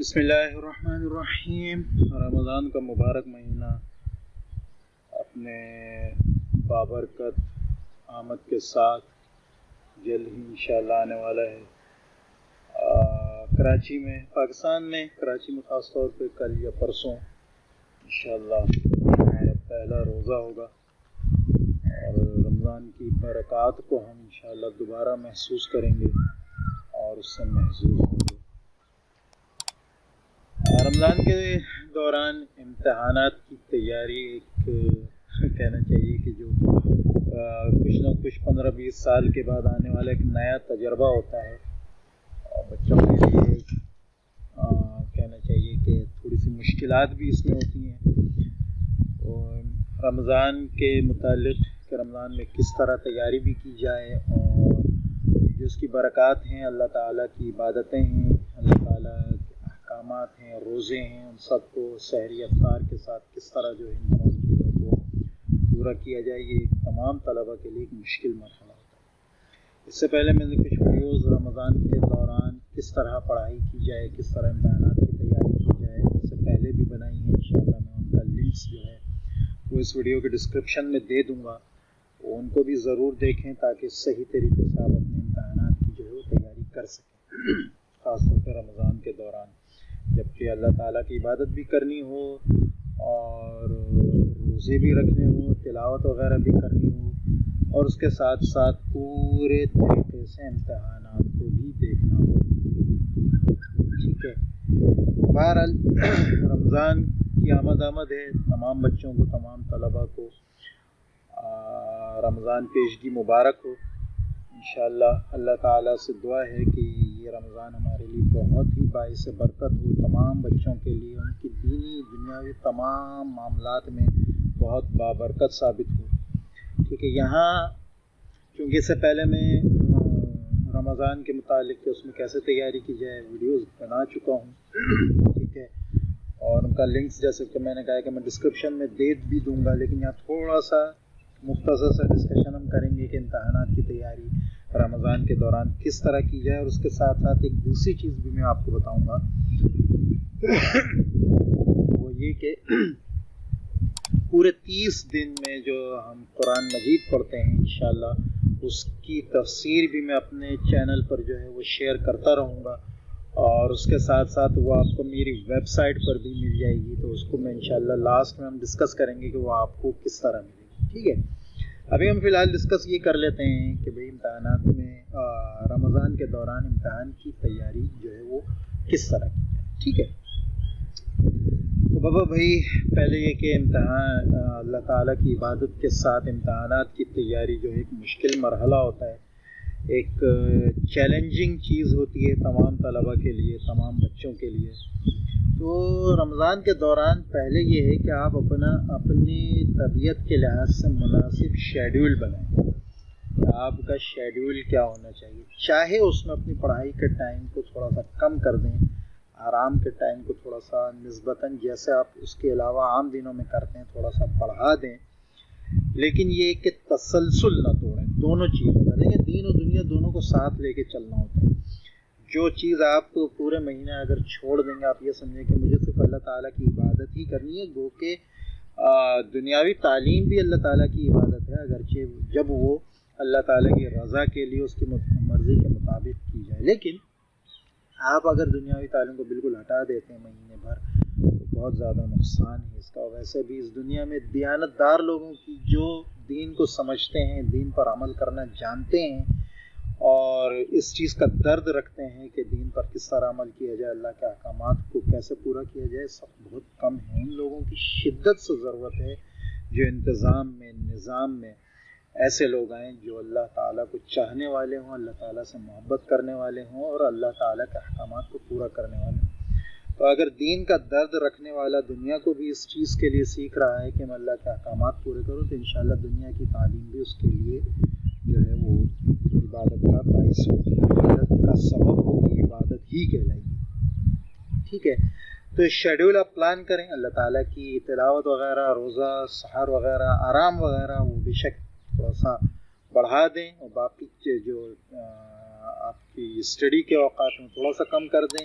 بسم اللہ الرحمن الرحیم۔ رمضان کا مبارک مہینہ اپنے بابرکت آمد کے ساتھ جلد ہی انشاءاللہ آنے والا ہے۔ کراچی میں، پاکستان میں کراچی میں خاص طور پہ کل یا پرسوں انشاءاللہ ہمارا پہلا روزہ ہوگا، اور رمضان کی برکات کو ہم انشاءاللہ دوبارہ محسوس کریں گے اور اس سے محظوظ ہوں گے۔ رمضان کے دوران امتحانات کی تیاری ایک کہنا چاہیے کہ جو کچھ نہ کچھ 15-20 سال کے بعد آنے والا ایک نیا تجربہ ہوتا ہے، اور بچوں کے لیے کہنا چاہیے کہ تھوڑی سی مشکلات بھی اس میں ہوتی ہیں۔ اور رمضان کے متعلق کہ رمضان میں کس طرح تیاری بھی کی جائے، اور جو اس کی برکات ہیں، اللہ تعالیٰ کی عبادتیں ہیں، اللہ تعالیٰ احکامات ہیں، روزے ہیں، ان سب کو سحری افطار کے ساتھ کس طرح جو ہے ان تمام چیزوں کو پورا کیا جائے، یہ تمام طلبہ کے لیے ایک مشکل مرحلہ ہوتا ہے۔ اس سے پہلے میں نے کچھ ویڈیوز رمضان کے دوران کس طرح پڑھائی کی جائے، کس طرح امتحانات کی تیاری کی جائے، اس سے پہلے بھی بنائی ہیں۔ انشاءاللہ میں ان کا لنکس جو ہے وہ اس ویڈیو کے ڈسکرپشن میں دے دوں گا، ان کو بھی ضرور دیکھیں تاکہ صحیح طریقے سے آپ اپنے امتحانات کی جو ہے وہ تیاری کر سکیں، خاص طور پہ رمضان کے دوران، جبکہ اللہ تعالیٰ کی عبادت بھی کرنی ہو اور روزے بھی رکھنے ہوں، تلاوت وغیرہ بھی کرنی ہو، اور اس کے ساتھ ساتھ پورے طریقے سے امتحانات کو بھی دیکھنا ہو۔ ٹھیک ہے، بہرحال رمضان کی آمد ہے، تمام بچوں کو، تمام طلباء کو رمضان پیشگی مبارک ہو۔ انشاءاللہ اللہ تعالیٰ سے دعا ہے کہ یہ رمضان ہمارے لیے بہت ہی باعث برکت ہو، تمام بچوں کے لیے ان کی دینی دنیاوی تمام معاملات میں بہت بابرکت ثابت ہو۔ ٹھیک ہے، یہاں چونکہ اس سے پہلے میں رمضان کے متعلق اس میں کیسے تیاری کی جائے ویڈیوز بنا چکا ہوں، ٹھیک ہے، اور ان کا لنکس جیسے کہ میں نے کہا کہ میں ڈسکرپشن میں دے بھی دوں گا، لیکن یہاں تھوڑا سا مختصر سا ڈسکشن ہم کریں گے کہ امتحانات کی تیاری رمضان کے دوران کس طرح کی جائے، اور اس کے ساتھ ساتھ ایک دوسری چیز بھی میں آپ کو بتاؤں گا، وہ یہ کہ پورے 30 دن میں جو ہم قرآن مجید پڑھتے ہیں انشاءاللہ اس کی تفسیر بھی میں اپنے چینل پر جو ہے وہ شیئر کرتا رہوں گا، اور اس کے ساتھ ساتھ وہ آپ کو میری ویب سائٹ پر بھی مل جائے گی، تو اس کو میں انشاءاللہ لاسٹ میں ہم ڈسکس کریں گے کہ وہ آپ کو کس طرح ملے گی۔ ٹھیک ہے، ابھی ہم فی الحال ڈسکس یہ کر لیتے ہیں کہ بھئی امتحانات میں رمضان کے دوران امتحان کی تیاری جو ہے وہ کس طرح کی جائے۔ ٹھیک ہے، تو بابا بھائی پہلے یہ کہ امتحان اللہ تعالیٰ کی عبادت کے ساتھ امتحانات کی تیاری جو ہے ایک مشکل مرحلہ ہوتا ہے، ایک چیلنجنگ چیز ہوتی ہے تمام طلباء کے لیے، تمام بچوں کے لیے۔ تو رمضان کے دوران پہلے یہ ہے کہ آپ اپنی طبیعت کے لحاظ سے مناسب شیڈیول بنائیں، کہ آپ کا شیڈیول کیا ہونا چاہیے، چاہے اس میں اپنی پڑھائی کے ٹائم کو تھوڑا سا کم کر دیں، آرام کے ٹائم کو تھوڑا سا نسبتاً جیسے آپ اس کے علاوہ عام دنوں میں کرتے ہیں تھوڑا سا بڑھا دیں، لیکن یہ کہ تسلسل نہ توڑیں دونوں چیزوں کا۔ دیکھیں دین و دنیا دونوں کو ساتھ لے کے چلنا ہوتا ہے۔ جو چیز آپ پورے مہینے اگر چھوڑ دیں گے، آپ یہ سمجھیں کہ مجھے صرف اللہ تعالیٰ کی عبادت ہی کرنی ہے، گو کہ دنیاوی تعلیم بھی اللہ تعالیٰ کی عبادت ہے، اگرچہ جب وہ اللہ تعالیٰ کی رضا کے لیے اس کی مرضی کے مطابق کی جائے، لیکن آپ اگر دنیاوی تعلیم کو بالکل ہٹا دیتے ہیں مہینے بھر تو بہت زیادہ نقصان ہے اس کا۔ ویسے بھی اس دنیا میں دیانت دار لوگوں کی جو دین کو سمجھتے ہیں، دین پر عمل کرنا جانتے ہیں اور اس چیز کا درد رکھتے ہیں کہ دین پر کس طرح عمل کیا جائے، اللہ کے احکامات کو کیسے پورا کیا جائے، سب بہت کم ہیں۔ ان لوگوں کی شدت سے ضرورت ہے جو انتظام میں، نظام میں ایسے لوگ آئیں جو اللہ تعالیٰ کو چاہنے والے ہوں، اللہ تعالیٰ سے محبت کرنے والے ہوں اور اللہ تعالیٰ کے احکامات کو پورا کرنے والے ہوں۔ تو اگر دین کا درد رکھنے والا دنیا کو بھی اس چیز کے لیے سیکھ رہا ہے کہ میں اللہ کے احکامات پورے کروں، تو انشاءاللہ دنیا کی تعلیم بھی اس کے لیے جو ہے وہ عبادت کا باعث ہوگی، عبادت کا سبب ہوگی، عبادت ہی کہلائے گی۔ ٹھیک ہے، تو شیڈیول آپ پلان کریں، اللہ تعالیٰ کی تلاوت وغیرہ، روزہ، سحر وغیرہ، آرام وغیرہ وہ بے شک تھوڑا سا بڑھا دیں، اور باقی جو آپ کی اسٹڈی کے اوقات میں تھوڑا سا کم کر دیں،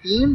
3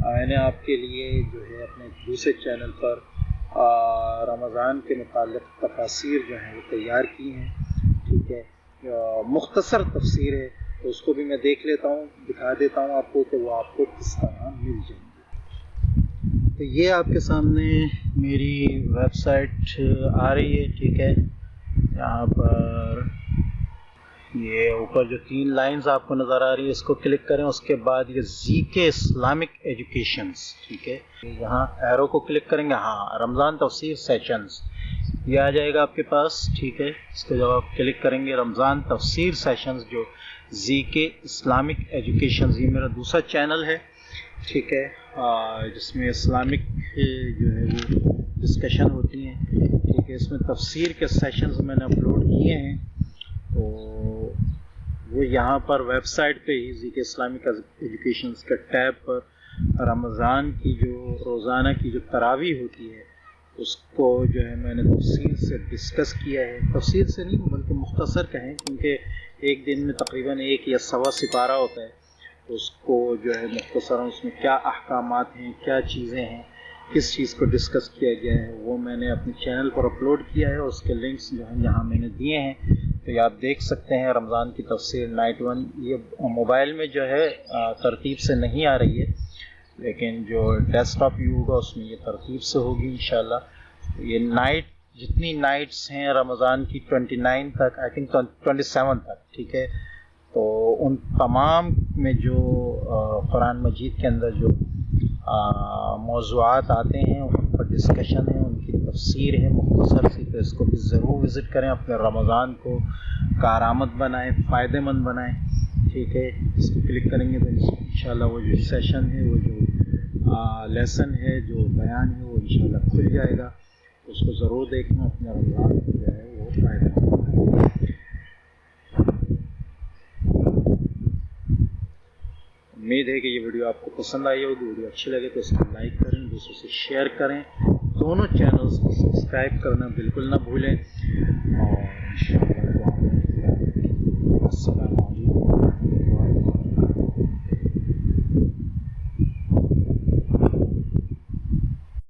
میں نے آپ کے لیے جو ہے اپنے دوسرے چینل پر رمضان کے متعلق تفاسیر جو ہیں وہ تیار کی ہیں، ٹھیک ہے، مختصر تفسیر ہے، تو اس کو بھی میں دیکھ لیتا ہوں، دکھا دیتا ہوں آپ کو کہ وہ آپ کو کس طرح مل جائیں گے۔ تو یہ آپ کے سامنے میری ویب سائٹ آ رہی ہے، ٹھیک ہے، یہاں پر یہ اوپر جو 3 لائنز آپ کو نظر آ رہی ہے اس کو کلک کریں، اس کے بعد یہ ZK اسلامک ایجوکیشنز، ٹھیک ہے، یہاں ایرو کو کلک کریں گے، ہاں رمضان تفسیر سیشنز یہ آ جائے گا آپ کے پاس، ٹھیک ہے، اس کو جب آپ کلک کریں گے رمضان تفسیر سیشنز جو ZK اسلامک ایجوکیشنز، یہ میرا دوسرا چینل ہے، ٹھیک ہے، جس میں اسلامک جو ہے وہ ڈسکشن ہوتی ہیں، ٹھیک ہے، اس میں تفسیر کے سیشنز میں نے اپلوڈ کیے ہیں، تو وہ یہاں پر ویب سائٹ پہ ہی ZK اسلامک ایجوکیشنز کا ٹیب پر رمضان کی جو روزانہ کی جو تراویح ہوتی ہے اس کو جو ہے میں نے تفصیل سے ڈسکس کیا ہے، تفصیل سے نہیں بلکہ مختصر کہیں، کیونکہ ایک دن میں تقریباً 1 یا سوا سپارہ ہوتا ہے، تو اس کو جو ہے مختصراً اس میں کیا احکامات ہیں، کیا چیزیں ہیں، کس چیز کو ڈسکس کیا گیا ہے، وہ میں نے اپنے چینل پر اپلوڈ کیا ہے، اور اس کے لنکس جو ہیں یہاں میں نے دیے ہیں، تو یہ آپ دیکھ سکتے ہیں۔ رمضان کی تفسیر نائٹ 1 یہ موبائل میں جو ہے ترتیب سے نہیں آ رہی ہے، لیکن جو ڈیسک ٹاپ ویو ہوگا اس میں یہ ترتیب سے ہوگی انشاءاللہ۔ یہ نائٹ جتنی نائٹس ہیں رمضان کی 29 تک، آئی تھنک 27 تک، ٹھیک ہے، تو ان تمام میں جو قرآن مجید کے اندر جو موضوعات آتے ہیں ان پر ڈسکشن ہے، ان کی تفسیر ہے مختصر سی، تو اس کو بھی ضرور وزٹ کریں، اپنے رمضان کو کارآمد بنائیں، فائدہ مند بنائیں، ٹھیک ہے، اس کو کلک کریں گے تو انشاءاللہ وہ جو سیشن ہے، وہ جو لیسن ہے، جو بیان ہے، وہ انشاءاللہ کھل جائے گا، اس کو ضرور دیکھنا، اپنے رمضان کو جو ہے وہ فائدہ مند بنائیں۔ امید ہے کہ یہ ویڈیو آپ کو پسند آئی ہوگی، ویڈیو اچھی لگے تو اس کو لائک کریں، دوسروں سے شیئر کریں، دونوں چینلز کو سبسکرائب کرنا بالکل نہ بھولیں، اور انشاءاللہ السلام علیکم۔